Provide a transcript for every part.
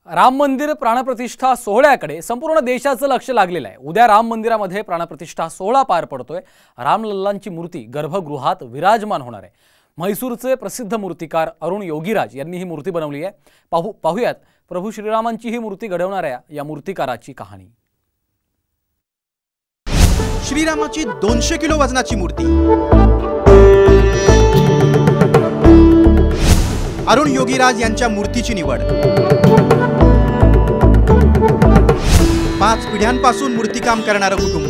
राम मंदिर प्राणप्रतिष्ठा सोहळ्याकडे संपूर्ण देशाचं लक्ष लागलेलं आहे। उद्या राम मंदिरामध्ये प्राणप्रतिष्ठा सोहळा पार पडतोय। रामलल्लांची मूर्ती गर्भगृहात विराजमान होणार आहे। म्हैसूरचे प्रसिद्ध मूर्तिकार अरुण योगीराज यांनी ही मूर्ती बनवली आहे। पाहूयात प्रभू श्रीरामांची ही मूर्ती घडवणाऱ्या या मूर्तिकाराची कहाणी। श्रीरामाची 200 किलो वजनाची मूर्ती अरुण योगीराज यांच्या मूर्तीची निवड। 5 पिढ्यांपासून मूर्तिकाम करणारं कुटुंब।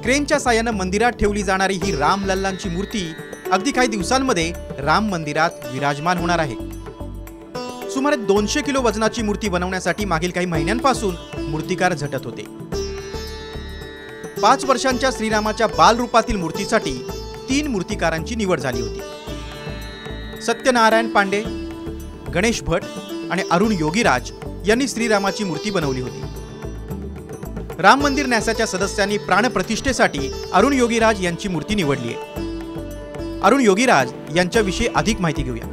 क्रेनच्या साहाय्याने मंदिरात ठेवली जाणारी ही रामलल्लांची मूर्ती अगदी काही दिवसांमध्ये राम मंदिरात विराजमान होणार आहे। सुमारे 200 किलो वजनाची मूर्ती बनवण्यासाठी मागील काही महिन्यांपासून मूर्तिकार झटत होते। 5 वर्षांच्या श्रीरामाच्या बालरूपातील मूर्तीसाठी 3 मूर्तिकारांची निवड झाली होती। सत्यनारायण पांडे, गणेश भट आणि अरुण योगीराज यांनी श्रीरामाची मूर्ती बनवली होती। राम मंदिर न्यासाच्या सदस्यांनी प्राणप्रतिष्ठेसाठी अरुण योगीराज यांची मूर्ती निवडली आहे। अरुण योगीराज यांच्याविषयी अधिक माहिती घेऊया।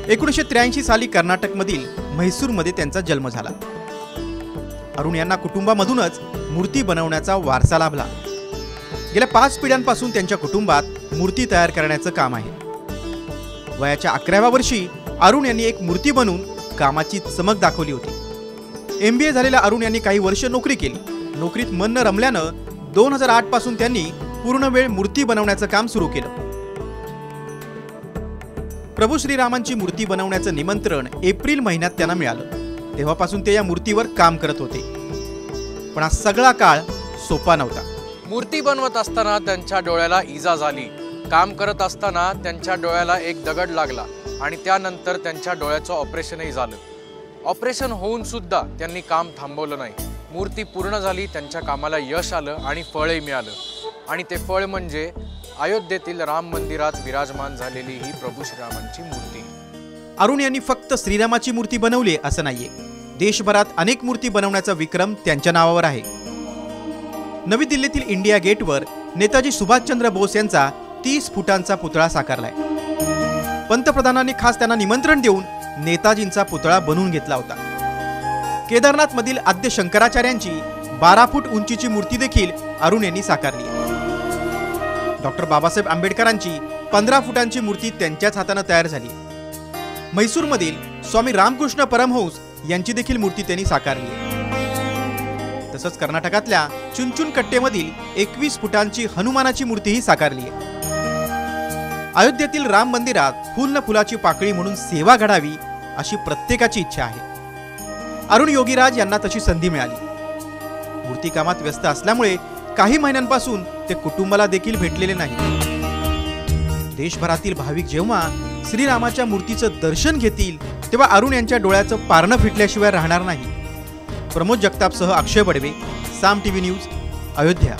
1983 साली कर्नाटकमधील म्हैसूरमध्ये त्यांचा जन्म झाला। अरुण यांना कुटुंबामधूनच मूर्ती बनवण्याचा वारसा लाभला। गेल्या 5 पिढ्यांपासून त्यांच्या कुटुंबात मूर्ती तयार करण्याचं काम आहे। वयाच्या 11व्या वर्षी अरुण यांनी एक मूर्ती बनवून कामाची चमक दाखवली होती। MBA झालेल्या अरुण यांनी काही वर्ष नोकरी केली। नोकरीत मन न रमल्यानं 2008 पासून त्यांनी पूर्ण वेळ मूर्ती बनवण्याचं काम सुरू केलं। प्रभू श्रीरामांची मूर्ती बनवण्याचं निमंत्रण एप्रिल महिन्यात त्यांना मिळालं। तेव्हापासून ते या मूर्तीवर काम करत होते। पण हा सगळा काळ सोपा नव्हता। मूर्ती बनवत असताना त्यांच्या डोळ्याला इजा झाली। काम करत असताना त्यांच्या डोळ्याला एक दगड लागला आणि त्यानंतर त्यांच्या डोळ्याचं ऑपरेशनही झालं। ऑपरेशन होऊन सुद्धा त्यांनी काम थांबवलं नाही। मूर्ती पूर्ण झाली, त्यांच्या कामाला यश आलं आणि फळही मिळालं। आणि ते फळ म्हणजे अयोध्येतील राम मंदिरात विराजमान झालेली ही प्रभू श्रीरामांची मूर्ती। अरुण यांनी फक्त श्रीरामाची मूर्ती बनवली असं नाहीये। देशभरात अनेक मूर्ती बनवण्याचा विक्रम त्यांच्या नावावर आहे। नवी दिल्लीतील इंडिया गेटवर नेताजी सुभाषचंद्र बोस यांचा 30 फुटांचा पुतळा साकारलाय। पंतप्रधानांनी खास त्यांना निमंत्रण देऊन नेताजींचा पुतळा बनवून घेतला होता। केदारनाथ मधील आद्य शंकराचार्यांची 12 फूट उंचीची मूर्ती देखील अरुण यांनी साकारली आहे। डॉक्टर बाबासाहेब आंबेडकरांची 15 फुटांची मूर्ती त्यांच्याच हाताने तयार झाली। म्हैसूरमधील स्वामी रामकृष्ण परमहंस यांची देखील मूर्ती त्यांनी साकारली आहे। तसंच कर्नाटकातल्या चुनचुनकट्टेमधील 21 फुटांची हनुमानाची मूर्तीही साकारली आहे। अयोध्येतील राम मंदिरात फुल न फुलाची पाकळी म्हणून सेवा घडावी अशी प्रत्येकाची इच्छा आहे। अरुण योगीराज यांना तशी संधी मिळाली। मूर्तिकामात व्यस्त असल्यामुळे काही महिन्यांपासून ते कुटुंबाला देखील भेटलेले नाही। देशभरातील भाविक जेव्हा श्रीरामाच्या मूर्तीचं दर्शन घेतील तेव्हा अरुण यांच्या डोळ्याचं पारणं फिटल्याशिवाय राहणार नाही। प्रमोद जगतापसह अक्षय बडवे, साम TV न्यूज, अयोध्या।